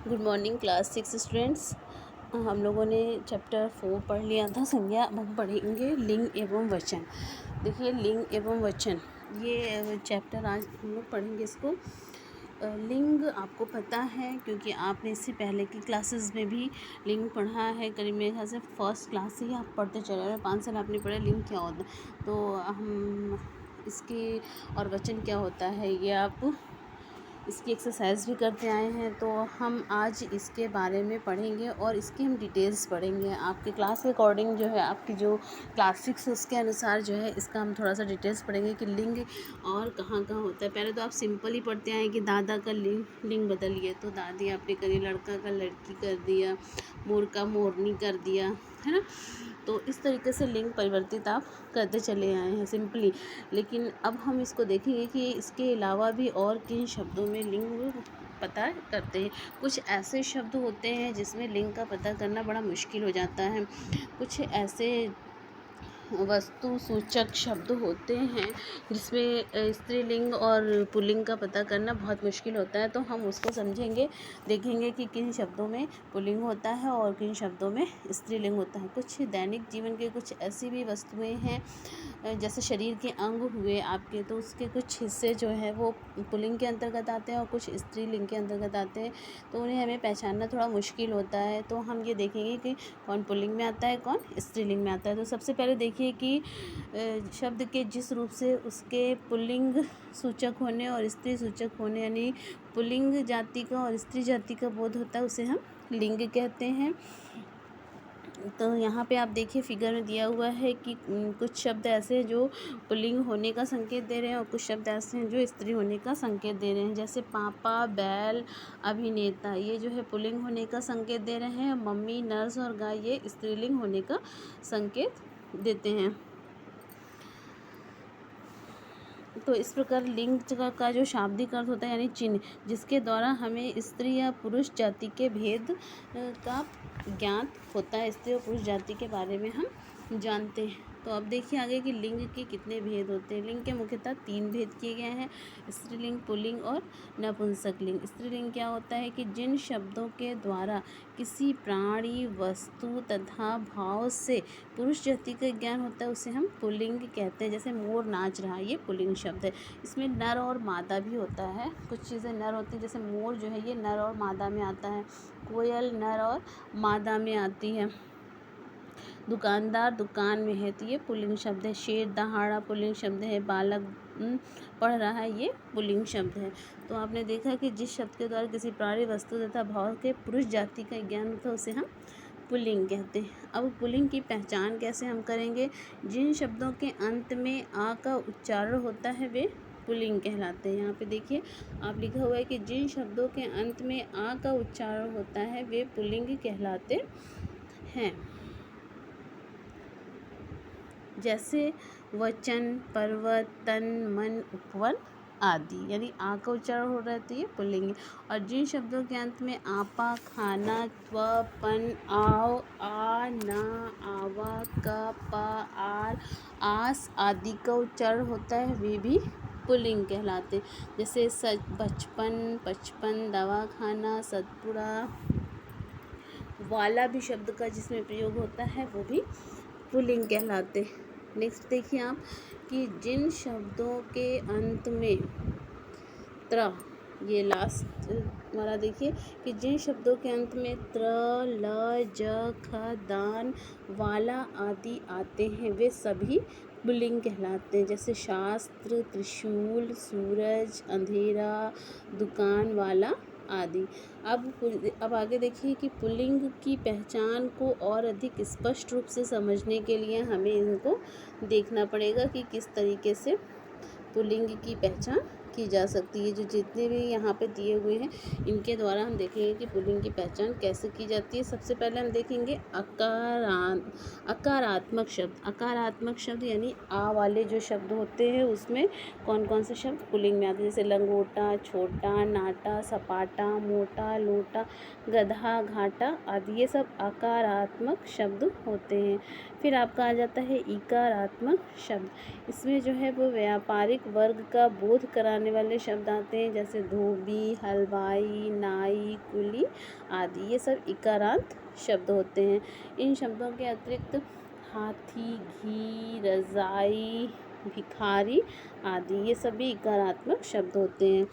Good morning class 6 students. हम लोगों ने चैप्टर 4 पढ़ लिया था संज्ञा। अब हम पढ़ेंगे लिंग एवं वचन। देखिए, लिंग एवं वचन ये चैप्टर आज हम लोग पढ़ेंगे इसको। लिंग आपको पता है क्योंकि आपने इससे पहले की क्लासेस में भी लिंग पढ़ा है। करीब मेरे ख्याल से फर्स्ट क्लास से ही आप पढ़ते चले रहे हैं। 5 साल आपने पढ़ा लिंग क्या होता है, तो हम इसके और वचन क्या होता है ये आप इसकी एक्सरसाइज भी करते आए हैं। तो हम आज इसके बारे में पढ़ेंगे और इसकी हम डिटेल्स पढ़ेंगे। आपके क्लास के अकॉर्डिंग जो है, आपकी जो क्लास 6 है उसके अनुसार जो है इसका हम थोड़ा सा डिटेल्स पढ़ेंगे कि लिंग और कहाँ कहाँ होता है। पहले तो आप सिंपल ही पढ़ते आए कि दादा का लिंग बदलिए, तो दादी आपने करी, लड़का का लड़की कर दिया, मोर का मोरनी कर दिया, है ना। तो इस तरीके से लिंग परिवर्तित आप करते चले आए हैं सिंपली। लेकिन अब हम इसको देखेंगे कि इसके अलावा भी और किन शब्दों में लिंग पता करते हैं। कुछ ऐसे शब्द होते हैं जिसमें लिंग का पता करना बड़ा मुश्किल हो जाता है। कुछ ऐसे वस्तु सूचक शब्द होते हैं जिसमें स्त्रीलिंग और पुल्लिंग का पता करना बहुत मुश्किल होता है। तो हम उसको समझेंगे, देखेंगे कि किन शब्दों में पुल्लिंग होता है और किन शब्दों में स्त्रीलिंग होता है। कुछ दैनिक जीवन के कुछ ऐसी भी वस्तुएं हैं, जैसे शरीर के अंग हुए आपके, तो उसके कुछ हिस्से जो है वो पुल्लिंग के अंतर्गत आते हैं और कुछ स्त्रीलिंग के अंतर्गत आते हैं। तो उन्हें हमें पहचानना थोड़ा मुश्किल होता है। तो हम ये देखेंगे कि कौन पुल्लिंग में आता है, कौन स्त्रीलिंग में आता है। तो सबसे पहले देखिए कि शब्द के जिस रूप से उसके पुल्लिंग सूचक होने और स्त्री सूचक होने, यानी पुल्लिंग जाति का और स्त्री जाति का बोध होता है, उसे हम लिंग कहते हैं। तो यहाँ पे आप देखिए फिगर में दिया हुआ है कि कुछ शब्द ऐसे हैं जो पुल्लिंग होने का संकेत दे रहे हैं और कुछ शब्द ऐसे हैं जो स्त्री होने का संकेत दे रहे हैं। जैसे पापा, बैल, अभिनेता, ये जो है पुल्लिंग होने का संकेत दे रहे हैं। मम्मी, नर्स और गाय, ये स्त्रीलिंग होने का संकेत देते हैं। तो इस प्रकार लिंग का जो शाब्दिक अर्थ होता है, यानी चिन्ह, जिसके द्वारा हमें स्त्री या पुरुष जाति के भेद का ज्ञात होता है। स्त्री और पुरुष जाति के बारे में हम जानते हैं। तो अब देखिए आगे कि लिंग के कितने भेद होते हैं। लिंग के मुख्यतः 3 भेद किए गए हैं: स्त्रीलिंग, पुल्लिंग और नपुंसक लिंग। स्त्रीलिंग क्या होता है कि जिन शब्दों के द्वारा किसी प्राणी, वस्तु तथा भाव से पुरुष जाति का ज्ञान होता है उसे हम पुल्लिंग कहते हैं। जैसे मोर नाच रहा, ये पुल्लिंग शब्द है। इसमें नर और मादा भी होता है। कुछ चीज़ें नर होती हैं, जैसे मोर जो है ये नर और मादा में आता है। कोयल नर और मादा में आती है। दुकानदार दुकान में है, तो ये पुल्लिंग शब्द है। शेर दहाड़ा पुल्लिंग शब्द है। बालक पढ़ रहा है, ये पुल्लिंग शब्द है। तो आपने देखा कि जिस शब्द के द्वारा किसी प्राणी, वस्तु तथा भाव के पुरुष जाति का ज्ञान होता है उसे हम पुल्लिंग कहते हैं। अब पुल्लिंग की पहचान कैसे हम करेंगे? जिन शब्दों के अंत में आ का उच्चारण होता है वे पुल्लिंग कहलाते हैं। यहाँ पे देखिए आप लिखा हुआ है कि जिन शब्दों के अंत में आ का उच्चारण होता है वे पुल्लिंग कहलाते हैं। जैसे वचन, पर्वत, तन, मन, उपवन आदि, यानी आ का उच्चारण हो रहा है तो ये पुल्लिंग है। और जिन शब्दों के अंत में आपा, खाना, त्व, पन, आओ, आ, ना, आवा, क, प, आर, आस आदि का उच्चारण होता है वे भी पुल्लिंग कहलाते। जैसे बचपन, पचपन, दवा खाना, सतपुड़ा, वाला भी शब्द का जिसमें प्रयोग होता है वो भी पुल्लिंग कहलाते। नेक्स्ट देखिए आप कि जिन शब्दों के अंत में त्र, ये लास्ट वाला देखिए कि जिन शब्दों के अंत में त्र, ल, ज, ख, दान, वाला आदि आते हैं वे सभी पुल्लिंग कहलाते हैं। जैसे शास्त्र, त्रिशूल, सूरज, अंधेरा, दुकान वाला आदि। अब आगे देखिए कि पुल्लिंग की पहचान को और अधिक स्पष्ट रूप से समझने के लिए हमें इनको देखना पड़ेगा कि किस तरीके से पुल्लिंग की पहचान की जा सकती है। जो जितने भी यहाँ पे दिए हुए हैं इनके द्वारा हम देखेंगे कि पुल्लिंग की पहचान कैसे की जाती है। सबसे पहले हम देखेंगे अकारात्मक शब्द। अकारात्मक शब्द यानी आ वाले जो शब्द होते हैं उसमें कौन कौन से शब्द पुल्लिंग में आते हैं? जैसे लंगोटा, छोटा, नाटा, सपाटा, मोटा, लोटा, गधा, घाटा आदि, ये सब अकारात्मक शब्द होते हैं। फिर आपका आ जाता है इकारात्मक शब्द। इसमें जो है वो व्यापारिक वर्ग का बोध कराने बताने वाले शब्द आते हैं, जैसे धोबी, हलवाई, नाई, कुली आदि। ये सब इकारांत शब्द होते हैं। इन शब्दों के अतिरिक्त हाथी, घी, रज़ाई, भिखारी आदि ये सभी इकारात्मक शब्द होते हैं।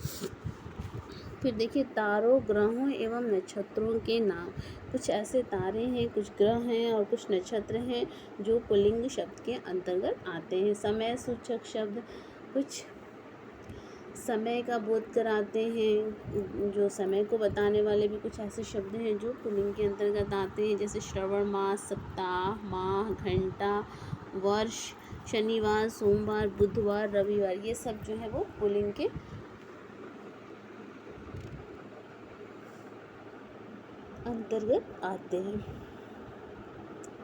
फिर देखिए तारों, ग्रहों एवं नक्षत्रों के नाम। कुछ ऐसे तारे हैं, कुछ ग्रह हैं और कुछ नक्षत्र हैं जो पुल्लिंग शब्द के अंतर्गत आते हैं। समय सूचक शब्द कुछ समय का बोध कराते हैं, जो समय को बताने वाले भी कुछ ऐसे शब्द हैं जो पुल्लिंग के अंतर्गत आते हैं, जैसे श्रवण मास, सप्ताह, माह, घंटा, वर्ष, शनिवार, सोमवार, बुधवार, रविवार। ये सब जो है वो पुल्लिंग के अंतर्गत आते हैं।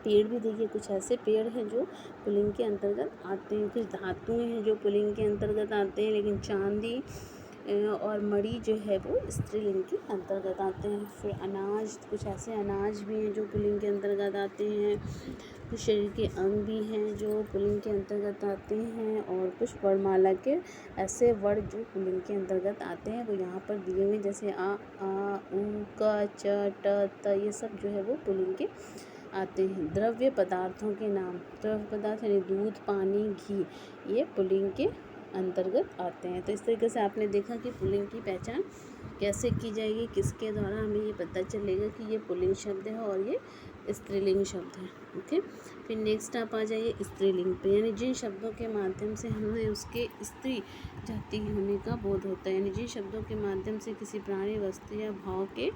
पेड़ भी देखिए कुछ ऐसे पेड़ हैं जो पुल्लिंग के अंतर्गत आते हैं। कुछ धातुएं हैं जो पुल्लिंग के अंतर्गत आते हैं, लेकिन चांदी और मणि जो है वो स्त्रीलिंग के अंतर्गत आते हैं। फिर अनाज, कुछ ऐसे अनाज भी हैं जो पुल्लिंग के अंतर्गत आते हैं। कुछ शरीर के अंग भी हैं जो पुल्लिंग के अंतर्गत आते हैं, और कुछ वर्णमाला के ऐसे वर्ण जो पुल्लिंग के अंतर्गत आते हैं वो यहाँ पर दिए हुए, जैसे आ, उ, क, च, ट, त। ये सब जो है वो पुल्लिंग के आते हैं। द्रव्य पदार्थों के नाम। द्रव्य पदार्थ यानी दूध, पानी, घी, ये पुल्लिंग के अंतर्गत आते हैं। तो इस तरीके से आपने देखा कि पुल्लिंग की पहचान कैसे की जाएगी, किसके द्वारा हमें ये पता चलेगा कि ये पुल्लिंग शब्द है और ये स्त्रीलिंग शब्द है। ओके, फिर नेक्स्ट आप आ जाइए स्त्रीलिंग पे, यानी जिन शब्दों के माध्यम से हमें उसके स्त्री जाति होने का बोध होता है, यानी जिन शब्दों के माध्यम से किसी प्राणी, वस्तु या भाव के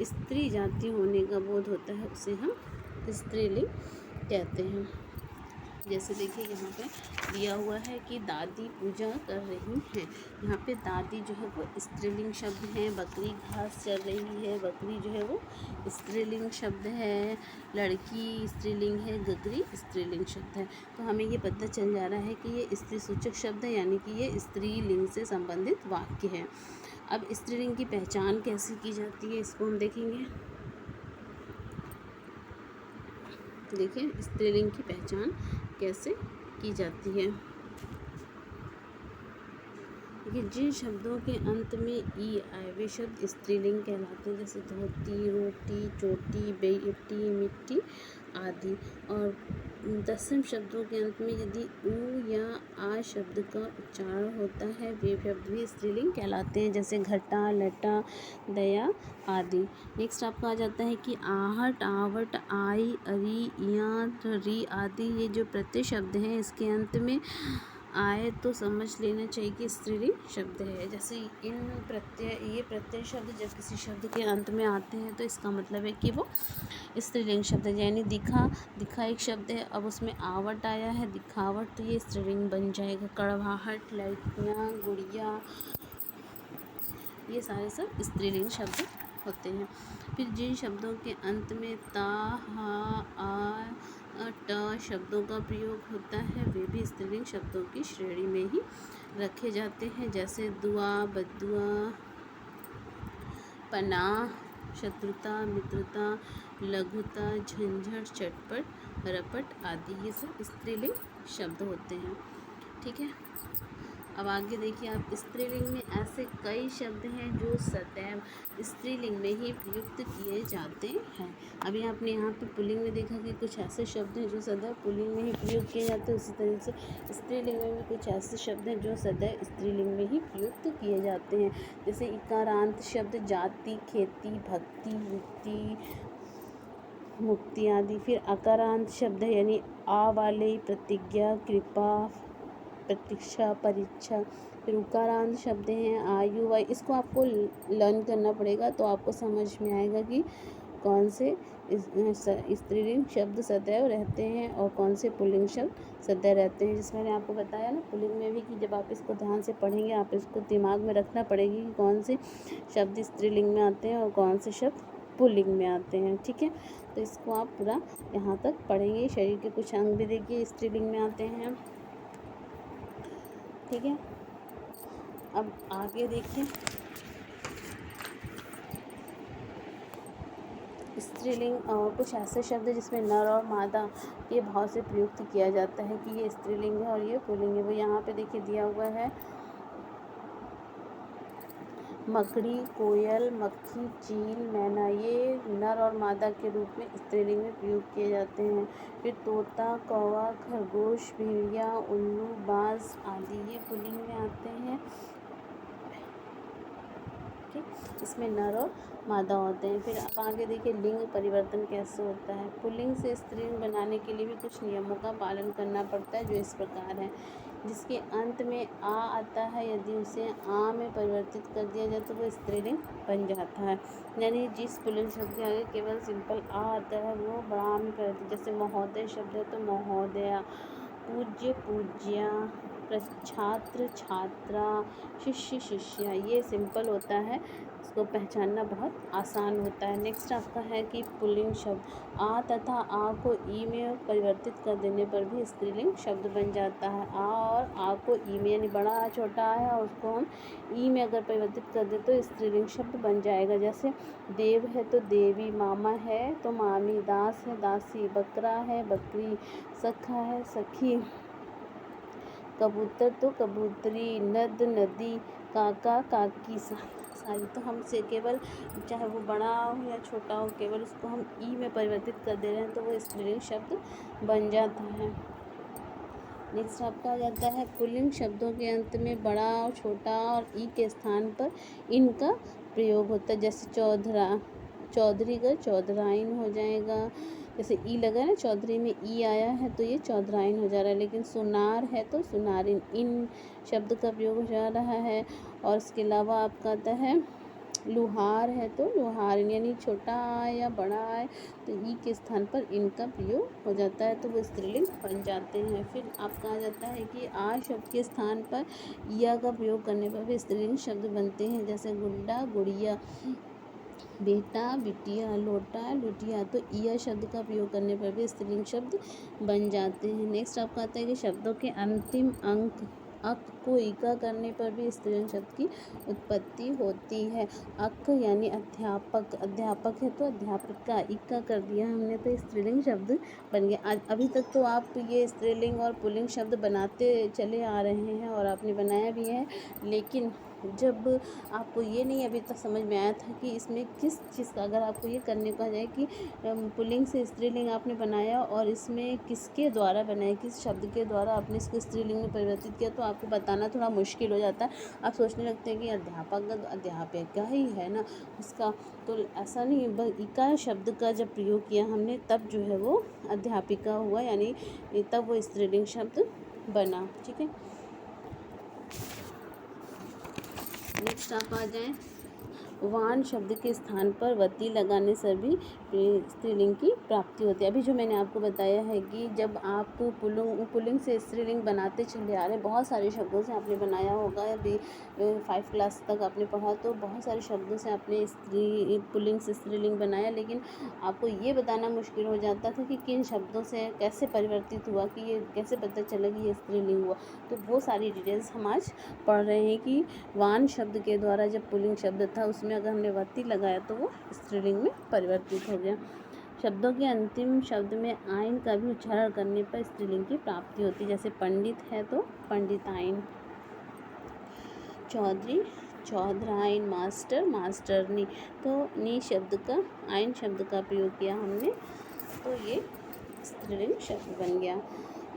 स्त्री जाति होने का बोध होता है उसे हम स्त्रीलिंग कहते हैं। जैसे देखिए यहाँ पे दिया हुआ है कि दादी पूजा कर रही हैं। यहाँ पे दादी जो है वो स्त्रीलिंग शब्द है। बकरी घास चर रही है, बकरी जो है वो स्त्रीलिंग शब्द है। लड़की स्त्रीलिंग है, गगरी स्त्रीलिंग शब्द है। तो हमें ये पता चल जा रहा है कि ये स्त्री सूचक शब्द है, यानी कि ये स्त्रीलिंग से संबंधित वाक्य है। अब स्त्रीलिंग की पहचान कैसे की जाती है इसको हम देखेंगे। देखिए स्त्रीलिंग की पहचान कैसे की जाती है। देखिए जिन शब्दों के अंत में ई आए वे शब्द स्त्रीलिंग कहलाते हैं, जैसे धोती, रोटी, चोटी, बेटी, मिट्टी आदि। और दसम शब्दों के अंत में यदि ऊ या आ शब्द का उच्चारण होता है वे शब्द भी स्त्रीलिंग कहलाते हैं, जैसे घटा, लटा, दया आदि। नेक्स्ट आपका आ जाता है कि आहट, आवट, आई, अरी, इया, री आदि। ये जो प्रत्यय शब्द हैं इसके अंत में आए तो समझ लेना चाहिए कि स्त्रीलिंग शब्द है। जैसे ये प्रत्यय शब्द जब किसी शब्द के अंत में आते हैं तो इसका मतलब है कि वो स्त्रीलिंग शब्द है। यानी दिखा एक शब्द है, अब उसमें आवट आया है, दिखावट, तो ये स्त्रीलिंग बन जाएगा। कड़वाहट, लड़कियाँ, गुड़िया, ये सारे सब स्त्रीलिंग शब्द होते हैं। फिर जिन शब्दों के अंत में ता, हा, आ, ट शब्दों का प्रयोग होता है वे भी स्त्रीलिंग शब्दों की श्रेणी में ही रखे जाते हैं, जैसे दुआ, बद्दुआ, पनाह, शत्रुता, मित्रता, लघुता, झंझट, चटपट, रपट आदि। ये सब स्त्रीलिंग शब्द होते हैं। ठीक है, अब आगे देखिए आप स्त्रीलिंग में ऐसे कई शब्द हैं जो सदैव स्त्रीलिंग में ही प्रयुक्त किए जाते हैं। अभी आपने यहाँ पे पुल्लिंग में देखा कि कुछ ऐसे शब्द हैं जो सदैव पुल्लिंग में ही प्रयुक्त किए जाते हैं, उसी तरह से स्त्रीलिंग में भी कुछ ऐसे शब्द हैं जो सदैव स्त्रीलिंग में ही प्रयुक्त किए जाते हैं, जैसे इकारांत शब्द जाति, खेती, भक्ति, मुक्ति आदि। फिर अकारांत शब्द है यानी आ वाले प्रतिज्ञा, कृपा, प्रतीक्षा, परीक्षा। फिर उकारांत शब्द हैं आयु, वायु। इसको आपको लर्न करना पड़ेगा तो आपको समझ में आएगा कि कौन से स्त्रीलिंग शब्द सदैव रहते हैं और कौन से पुल्लिंग शब्द सदैव रहते हैं। जिसमें मैंने आपको बताया ना पुल्लिंग में भी कि जब आप इसको ध्यान से पढ़ेंगे आप इसको दिमाग में रखना पड़ेगी कि कौन से शब्द स्त्रीलिंग में आते हैं और कौन से शब्द पुल्लिंग में आते हैं। ठीक है, तो इसको आप पूरा यहाँ तक पढ़ेंगे। शरीर के कुछ अंग भी देखिए स्त्रीलिंग में आते हैं। ठीक है, अब आगे देखिए स्त्रीलिंग और कुछ ऐसे शब्द जिसमें नर और मादा के भाव से प्रयुक्त किया जाता है कि ये स्त्रीलिंग है और ये पुल्लिंग है। वो यहाँ पे देखिए दिया हुआ है मकड़ी, कोयल, मक्खी, चील, मैना ये नर और मादा के रूप में स्त्रीलिंग में प्रयोग किए जाते हैं। फिर तोता, कौवा, खरगोश, भेड़िया, उल्लू, बाज आदि ये पुल्लिंग में आते हैं। ठीक, इसमें नर और मादा होते हैं। फिर अब आगे देखिए लिंग परिवर्तन कैसे होता है। पुल्लिंग से स्त्रीलिंग बनाने के लिए भी कुछ नियमों का पालन करना पड़ता है, जो इस प्रकार है। जिसके अंत में आ आता है, यदि उसे आ में परिवर्तित कर दिया जाए तो वो स्त्रीलिंग बन जाता है। यानी जिस पुल्लिंग शब्द के आगे केवल सिंपल आ आता है वो आ में परिवर्तित, जैसे महोदय शब्द है तो महोदया, पूज्य पूज्या, छात्र छात्रा, शिष्य शिष्या, ये सिंपल होता है, इसको पहचानना बहुत आसान होता है। नेक्स्ट आपका है कि पुल्लिंग शब्द आ तथा आ को ई में परिवर्तित कर देने पर भी स्त्रीलिंग शब्द बन जाता है। आ और आ को ई में, यानी बड़ा आ छोटा आ है और उसको हम ई में अगर परिवर्तित कर दे तो स्त्रीलिंग शब्द बन जाएगा। जैसे देव है तो देवी, मामा है तो मामी, दास है दासी, बकरा है बकरी, सखा है सखी, कबूतर तो कबूतरी, नद नदी, काका काकी, सारी। तो हम से केवल चाहे वो बड़ा हो या छोटा हो, केवल उसको हम ई में परिवर्तित कर दे रहे हैं तो वो स्त्रीलिंग शब्द बन जाता है। नेक्स्ट आपका आ जाता है पुल्लिंग शब्दों के अंत में बड़ा और छोटा और ई के स्थान पर इनका प्रयोग होता है। जैसे चौधरा, चौधरी का चौधराइन हो जाएगा। जैसे ई लगा है ना, चौधरी में ई आया है तो ये चौधराइन हो जा रहा है। लेकिन सुनार है तो सुनारिन, इन शब्द का प्रयोग हो जा रहा है। और इसके अलावा आपका आता है लुहार है तो लुहारिन, यानी छोटा आए या बड़ा आए तो ई के स्थान पर इनका प्रयोग हो जाता है तो वो स्त्रीलिंग बन जाते हैं। फिर आपका आ जाता है कि आ शब्द के स्थान पर या का प्रयोग करने पर भी स्त्रीलिंग शब्द बनते हैं। जैसे गुड्डा गुड़िया, बेटा बिटिया, लोटा लुटिया, तो इया शब्द का प्रयोग करने पर भी स्त्रीलिंग शब्द बन जाते हैं। नेक्स्ट आपका आता है कि शब्दों के अंतिम अंक अक को इका करने पर भी स्त्रीलिंग शब्द की उत्पत्ति होती है। अक यानी अध्यापक, अध्यापक है तो अध्यापिका, इका कर दिया हमने तो स्त्रीलिंग शब्द बन गया। अभी तक तो आप ये स्त्रीलिंग और पुल्लिंग शब्द बनाते चले आ रहे हैं और आपने बनाया भी है, लेकिन जब आपको ये नहीं अभी तक समझ में आया था कि इसमें किस चीज़ का, अगर आपको ये करने को आ जाए कि पुल्लिंग से स्त्रीलिंग आपने बनाया और इसमें किसके द्वारा बनाया, किस शब्द के द्वारा आपने इसको स्त्रीलिंग में परिवर्तित किया, तो आपको बताना थोड़ा मुश्किल हो जाता है। आप सोचने लगते हैं कि अध्यापक अध्यापिका ही है ना उसका, तो ऐसा नहीं है। इका शब्द का जब प्रयोग किया हमने तब जो है वो अध्यापिका हुआ, यानी तब वो स्त्रीलिंग शब्द बना। ठीक है, नेक्स्ट आप आ जाएं, वान शब्द के स्थान पर वती लगाने से भी स्त्रीलिंग की प्राप्ति होती है। अभी जो मैंने आपको बताया है कि जब आप पुल्लिंग से स्त्रीलिंग बनाते चले आ रहे हैं, बहुत सारे शब्दों से आपने बनाया होगा, अभी 5 क्लास तक आपने पढ़ा तो बहुत सारे शब्दों से आपने पुल्लिंग से स्त्रीलिंग बनाया, लेकिन आपको ये बताना मुश्किल हो जाता था कि किन शब्दों से कैसे परिवर्तित हुआ, कि ये कैसे पता चला कि ये स्त्रीलिंग हुआ। तो वो सारी डिटेल्स हम आज पढ़ रहे हैं कि वान शब्द के द्वारा जब पुल्लिंग शब्द था उसमें अगर हमने वती लगाया तो वो स्त्रीलिंग में परिवर्तित हो गया। शब्दों के अंतिम शब्द में आइन का भी उच्चारण करने पर स्त्रीलिंग की प्राप्ति होती है। जैसे पंडित है तो पंडिताइन, चौधरी चौधराइन, मास्टर मास्टरनी, तो नी शब्द का आइन शब्द का प्रयोग किया हमने तो ये स्त्रीलिंग शब्द बन गया।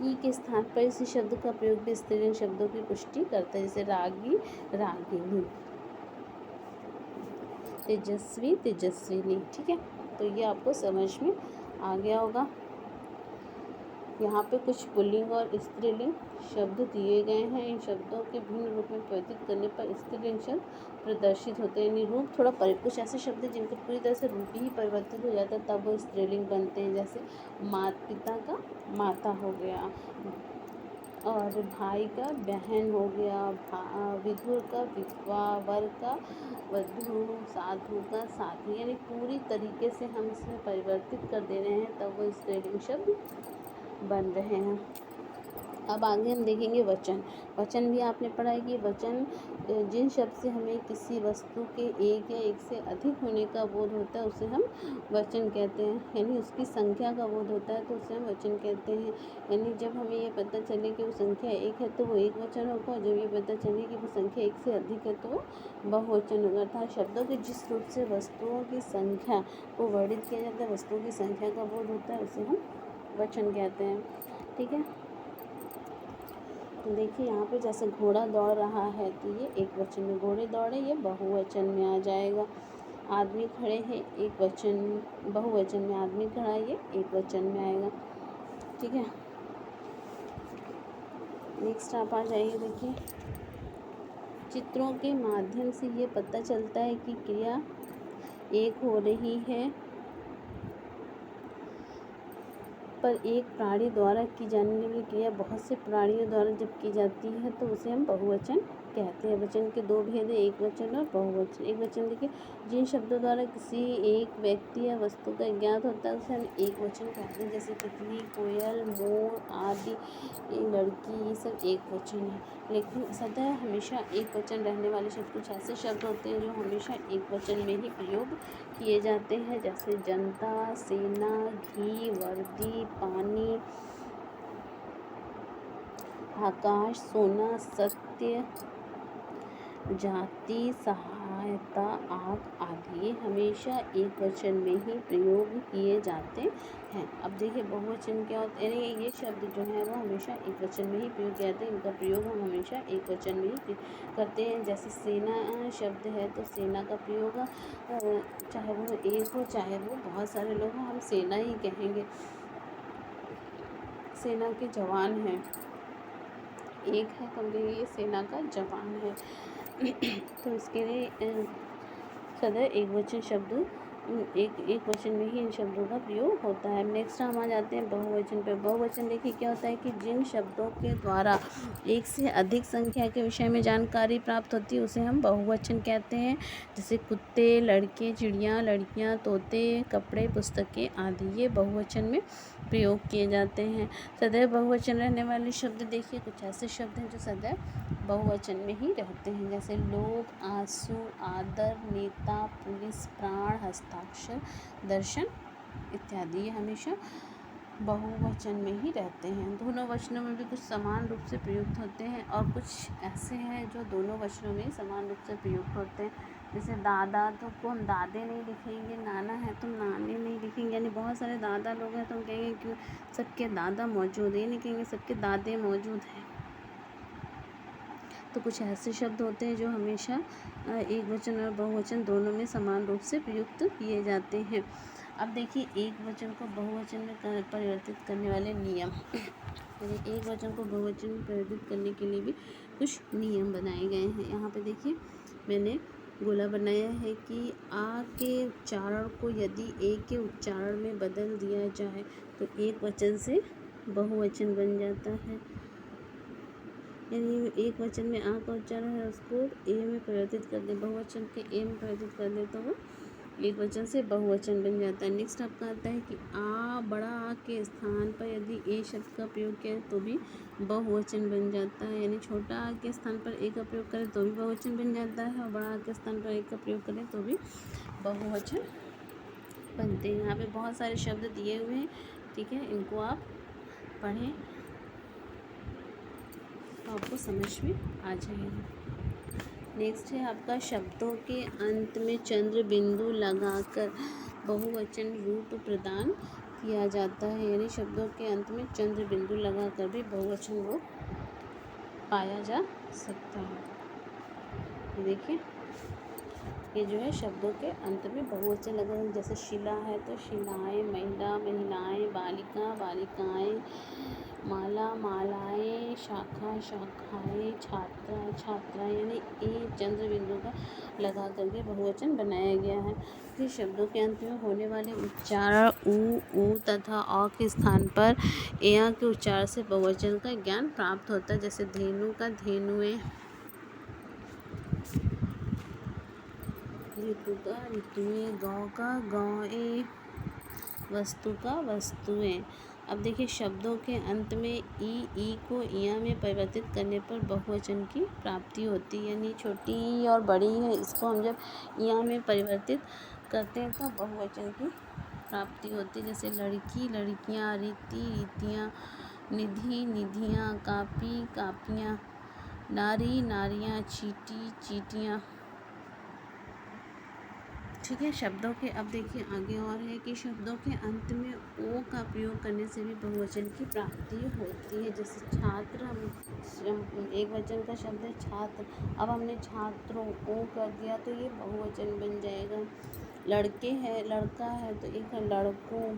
ई के स्थान पर इसी शब्द का प्रयोग भी स्त्रीलिंग शब्दों की पुष्टि करता है। जैसे रागी रागिनी, तेजस्वी तेजस्विनी। ठीक है, तो ये आपको समझ में आ गया होगा। यहाँ पे कुछ पुल्लिंग और स्त्रीलिंग शब्द दिए गए हैं। इन शब्दों के भिन्न रूप में परिवर्तित करने पर स्त्रीलिंग शब्द प्रदर्शित होते हैं। यानी रूप थोड़ा कुछ ऐसे शब्द हैं जिनके पूरी तरह से रूप ही परिवर्तित हो जाता है तब वो स्त्रीलिंग बनते हैं। जैसे पिता का माता हो गया, और भाई का बहन हो गया, विधुर का विधवा, वर का वधु, साधु का साधु, यानी पूरी तरीके से हम इसमें परिवर्तित कर दे रहे हैं तब वो स्त्रीलिंग शब्द बन रहे हैं। अब आगे हम देखेंगे वचन। वचन भी आपने पढ़ा है कि वचन जिन शब्द से हमें किसी वस्तु के एक या एक से अधिक होने का बोध होता है उसे हम वचन कहते हैं, यानी उसकी संख्या का बोध होता है तो उसे हम वचन कहते हैं। यानी जब हमें ये पता चले कि वो संख्या एक है तो वो एक वचन होगा, जब ये पता चले कि वो संख्या एक से अधिक है तो वो बहुवचन होगा। अर्थात शब्दों के जिस रूप से वस्तुओं की संख्या को वर्णित किया जाता है, वस्तुओं की संख्या का बोध होता है, उसे हम वचन कहते हैं। ठीक है, तो देखिए यहाँ पे जैसे घोड़ा दौड़ रहा है तो ये एक वचन में, घोड़े दौड़े ये बहुवचन में आ जाएगा। आदमी खड़े हैं एक वचन, बहुवचन में, आदमी खड़ा है ये एक वचन में आएगा। ठीक है, नेक्स्ट आप आ जाइए। देखिए चित्रों के माध्यम से ये पता चलता है कि क्रिया एक हो रही है, पर एक प्राणी द्वारा की जाने वाली क्रिया बहुत से प्राणियों द्वारा जब की जाती है तो उसे हम बहुवचन कहते हैं। वचन के दो भेद हैं, एक वचन और बहुवचन। एक वचन देखिए जिन शब्दों द्वारा किसी एक व्यक्ति या वस्तु का ज्ञात होता है उसे हम एक वचन कहते हैं, जैसे तितली, कोयल, मोर आदि, लड़की, ये सब एक वचन है। लेकिन सदैव हमेशा एक वचन रहने वाले शब्द, कुछ ऐसे शब्द होते हैं जो हमेशा एक वचन में ही प्रयोग किए जाते हैं, जैसे जनता, सेना, घी, वर्दी, पानी, आकाश, सोना, सत्य, जाति, सहायता, आग आदि, ये हमेशा एक वचन में ही प्रयोग किए जाते हैं। अब देखिए बहुवचन क्या होता है, ये शब्द जो है वो हमेशा एक वचन में ही प्रयोग किए जाते हैं, इनका प्रयोग हम हमेशा एक वचन में ही करते हैं। जैसे सेना शब्द है तो सेना का प्रयोग चाहे वो एक हो चाहे वो बहुत सारे लोग हों, हम सेना ही कहेंगे। सेना के जवान हैं, एक है तो ये सेना का जवान है तो इसके लिए सदैव एक वचन शब्द एक वचन में ही इन शब्दों का प्रयोग होता है। नेक्स्ट हम आ जाते हैं बहुवचन पे। बहुवचन देखिए क्या होता है कि जिन शब्दों के द्वारा एक से अधिक संख्या के विषय में जानकारी प्राप्त होती है उसे हम बहुवचन कहते हैं, जैसे कुत्ते, लड़के, चिड़िया, लड़कियां, तोते, कपड़े, पुस्तकें आदि, ये बहुवचन में प्रयोग किए जाते हैं। सदैव बहुवचन रहने वाले शब्द देखिए कुछ ऐसे शब्द हैं जो सदैव बहुवचन में ही रहते हैं, जैसे लोग, आंसू, आदर, नेता, पुलिस, प्राण, हस्ताक्षर, दर्शन इत्यादि, ये हमेशा बहुवचन में ही रहते हैं। दोनों वचनों में भी कुछ समान रूप से प्रयुक्त होते हैं और कुछ ऐसे हैं जो दोनों वचनों में समान रूप से प्रयुक्त होते हैं, जैसे दादा तो को हम दादे नहीं लिखेंगे, नाना है तो नानी नहीं लिखेंगे, यानी बहुत सारे दादा लोग हैं तो हम कहेंगे कि सबके दादा मौजूद है, नहीं कहेंगे सबके दादे मौजूद हैं। तो कुछ ऐसे शब्द होते हैं जो हमेशा एक वचन और बहुवचन दोनों में समान रूप से प्रयुक्त किए जाते हैं। अब देखिए एक वचन को बहुवचन में परिवर्तित करने वाले नियम एक वचन को बहुवचन में परिवर्तित करने के लिए भी कुछ नियम बनाए गए हैं। यहाँ पे देखिए मैंने गोला बनाया है कि आ के उच्चारण को यदि ए के उच्चारण में बदल दिया जाए तो एक वचन से बहुवचन बन जाता है, यानी एक वचन में आ का उच्चारण है उसको ए में परिवर्तित कर दे, बहुवचन के ए में परिवर्तित कर दे तो वो एक वचन से बहुवचन बन जाता है। नेक्स्ट आपका आता है कि आ, बड़ा आ के स्थान पर यदि ए शब्द का प्रयोग किया तो भी बहुवचन बन जाता है, यानी छोटा आ के स्थान पर ए का प्रयोग करें तो भी बहुवचन बन जाता है और बड़ा आ के स्थान पर ए का प्रयोग करें तो भी बहुवचन बनते हैं। यहाँ पे बहुत सारे शब्द दिए हुए हैं, ठीक है, इनको आप पढ़ें तो आपको समझ में आ जाएगा। नेक्स्ट है आपका शब्दों के अंत में चंद्र बिंदु लगाकर बहुवचन रूप प्रदान किया जाता है, यानी शब्दों के अंत में चंद्र बिंदु लगाकर भी बहुवचन रूप पाया जा सकता है। देखिए ये जो है शब्दों के अंत में बहुवचन लगा, जैसे शिला है तो शिलाएं, महिला महिलाएं, बालिका बालिकाएं, माला मालाएं, शाखा शाखाएं, छात्रा छात्राएं, यानी ए चंद्र बिंदु का लगा करके बहुवचन बनाया गया है। फिर शब्दों के अंत में होने वाले उच्चारण ऊ तथा अ के स्थान पर ए के उच्चारण से बहुवचन का ज्ञान प्राप्त होता है, जैसे धेनु का धेनुएं, ऋतु का ऋतुएं, गौ का गौएं, वस्तु का वस्तुएं अब देखिए शब्दों के अंत में ई को इया में परिवर्तित करने पर बहुवचन की प्राप्ति होती है, यानी छोटी ई और बड़ी है इसको हम जब इया में परिवर्तित करते हैं तो बहुवचन की प्राप्ति होती है। जैसे लड़की लड़कियाँ, रीति रीतियाँ, निधि निधियाँ, कापी कापियाँ, नारी नारियाँ, चींटी चींटियाँ। ठीक है। शब्दों के अब देखिए आगे और है कि शब्दों के अंत में ओ का प्रयोग करने से भी बहुवचन की प्राप्ति होती है। जैसे छात्र, हम एक वचन का शब्द है छात्र, अब हमने छात्रों ओ कर दिया तो ये बहुवचन बन जाएगा। लड़के है लड़का है तो एक है लड़कों,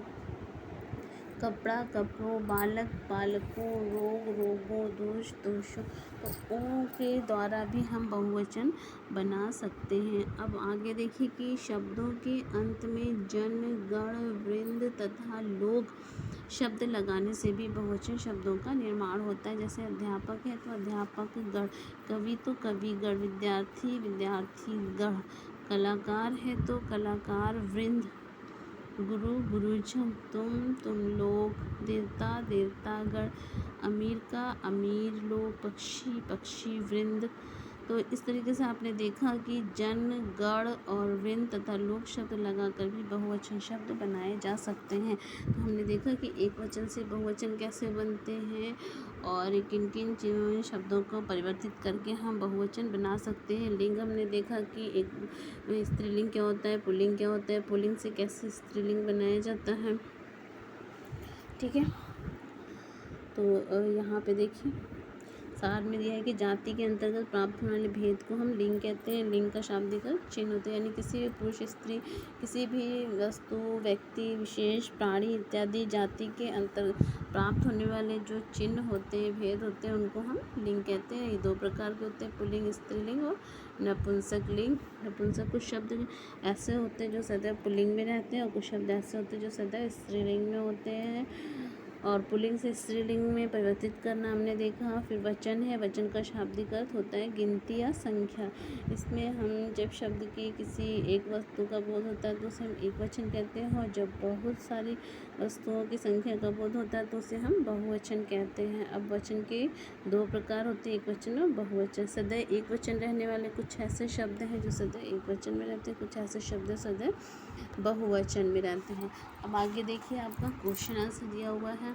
कपड़ा कपड़ों, बालक बालकों, रोग रोगों, दोष दोषों। तो ओ के द्वारा भी हम बहुवचन बना सकते हैं। अब आगे देखिए कि शब्दों के अंत में जन गण वृंद तथा लोग शब्द लगाने से भी बहुवचन शब्दों का निर्माण होता है। जैसे अध्यापक है तो अध्यापक गण, कवि तो कवि गण, विद्यार्थी विद्यार्थी गण, कलाकार है तो कलाकार वृंद, गुरु गुरुजन, तुम लोग, देवता देवतागण, अमीर का अमीर लोग, पक्षी पक्षी वृंद। तो इस तरीके से आपने देखा कि जन गण और वृंद तथा लोग शब्द लगाकर भी बहुवचन शब्द बनाए जा सकते हैं। तो हमने देखा कि एक वचन से बहुवचन कैसे बनते हैं और किन किन शब्दों को परिवर्तित करके हम बहुवचन बना सकते हैं। लिंग हमने देखा कि एक स्त्रीलिंग क्या होता है, पुल्लिंग क्या होता है, पुल्लिंग से कैसे स्त्रीलिंग बनाया जाता है। ठीक है। तो यहाँ पे देखिए सार में दिया है कि जाति के अंतर्गत प्राप्त होने वाले भेद को हम लिंग कहते हैं। लिंग का शाब्दिक चिन्ह होते हैं, यानी किसी भी पुरुष स्त्री, किसी भी वस्तु व्यक्ति विशेष प्राणी इत्यादि जाति के अंतर्गत प्राप्त होने वाले जो चिन्ह होते हैं, भेद होते हैं, उनको हम लिंग कहते हैं। ये दो प्रकार के होते हैं, पुल्लिंग स्त्रीलिंग और नपुंसक लिंग। नपुंसक कुछ शब्द ऐसे होते हैं जो सदैव पुल्लिंग में रहते हैं और कुछ शब्द ऐसे होते हैं जो सदैव स्त्रीलिंग में होते हैं। और पुल्लिंग से स्त्रीलिंग में परिवर्तित करना हमने देखा। फिर वचन है, वचन का शाब्दिक अर्थ होता है गिनती या संख्या। इसमें हम जब शब्द की किसी एक वस्तु का बोध होता है तो उसे हम एक वचन कहते हैं, और जब बहुत सारी वस्तुओं की संख्या का बोध होता है तो उसे हम बहुवचन कहते हैं। अब वचन के दो प्रकार होते हैं, एक वचन और बहुवचन। सदैव एक वचन रहने वाले कुछ ऐसे शब्द हैं जो सदैव एक वचन में रहते हैं, कुछ ऐसे शब्द सदैव बहुवचन में रहते हैं। अब आगे देखिए आपका क्वेश्चन आंसर दिया हुआ है।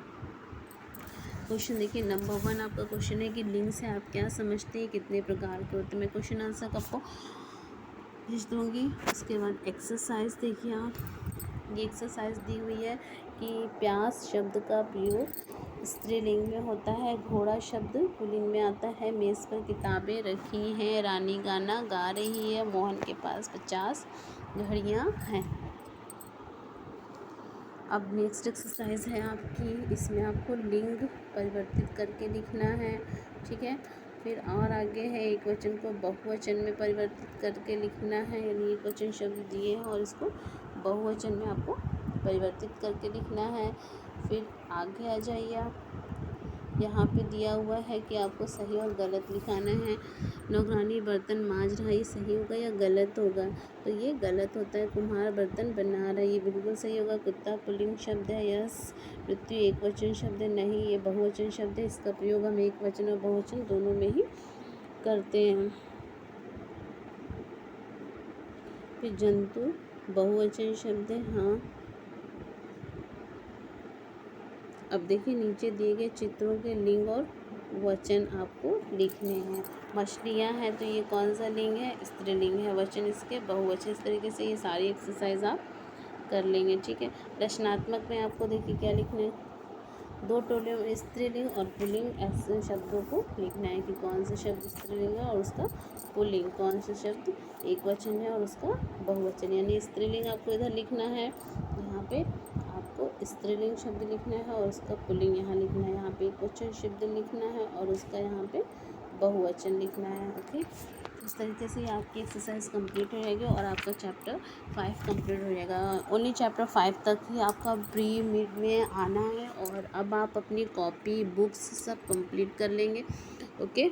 क्वेश्चन देखिए नंबर 1 आपका क्वेश्चन है कि लिंग से आप क्या समझते हैं, कितने प्रकार के होते हैं। मैं क्वेश्चन आंसर आपको भेज दूँगी। उसके बाद एक्सरसाइज देखिए आप, ये एक्सरसाइज दी हुई है कि प्यास शब्द का प्रयोग स्त्रीलिंग में होता है, घोड़ा शब्द पुल्लिंग में आता है, मेज़ पर किताबें रखी हैं, रानी गाना गा रही है, मोहन के पास 50 घड़ियाँ हैं। अब नेक्स्ट एक्सरसाइज है आपकी, इसमें आपको लिंग परिवर्तित करके लिखना है। ठीक है। फिर और आगे है एक वचन को बहुवचन में परिवर्तित करके लिखना है, यानी एक वचन शब्द दिए हैं और इसको बहुवचन में आपको परिवर्तित करके लिखना है। फिर आगे आ जाइए आप, यहाँ पे दिया हुआ है कि आपको सही और गलत लिखाना है। नौकरानी बर्तन मांज रहा, ये सही होगा या गलत होगा? तो ये गलत होता है। कुम्हार बर्तन बना रहा, ये बिल्कुल सही होगा। कुत्ता पुल्लिंग शब्द है, यस। मृत्यु एक वचन शब्द है, नहीं ये बहुवचन शब्द है। इसका प्रयोग हम एक वचन और बहुवचन दोनों में ही करते हैं। फिर जंतु बहुवचन शब्द है, हाँ। अब देखिए नीचे दिए गए चित्रों के लिंग और वचन आपको लिखने हैं। मछलियाँ हैं तो ये कौन सा लिंग है? स्त्रीलिंग है। वचन इसके बहुवचन। इस तरीके से ये सारी एक्सरसाइज आप कर लेंगे। ठीक है। रचनात्मक में आपको देखिए क्या लिखना है, दो टोलियों में स्त्रीलिंग और पुल्लिंग ऐसे शब्दों को लिखना है कि कौन सा शब्द स्त्रीलिंग है और उसका पुल्लिंग, कौन सा शब्द एक वचन है और उसका बहुवचन। यानी स्त्रीलिंग आपको इधर लिखना है, यहाँ पे आपको स्त्रीलिंग शब्द लिखना है और उसका पुल्लिंग यहाँ लिखना है। यहाँ पे एक वचन शब्द लिखना है और उसका यहाँ पे बहुवचन लिखना है। ओके। इस तरीके से आपकी एक्सरसाइज कंप्लीट हो जाएगी और आपका चैप्टर 5 कंप्लीट हो जाएगा। ओनली चैप्टर 5 तक ही आपका प्री मिड में आना है और अब आप अपनी कॉपी बुक्स सब कंप्लीट कर लेंगे। ओके।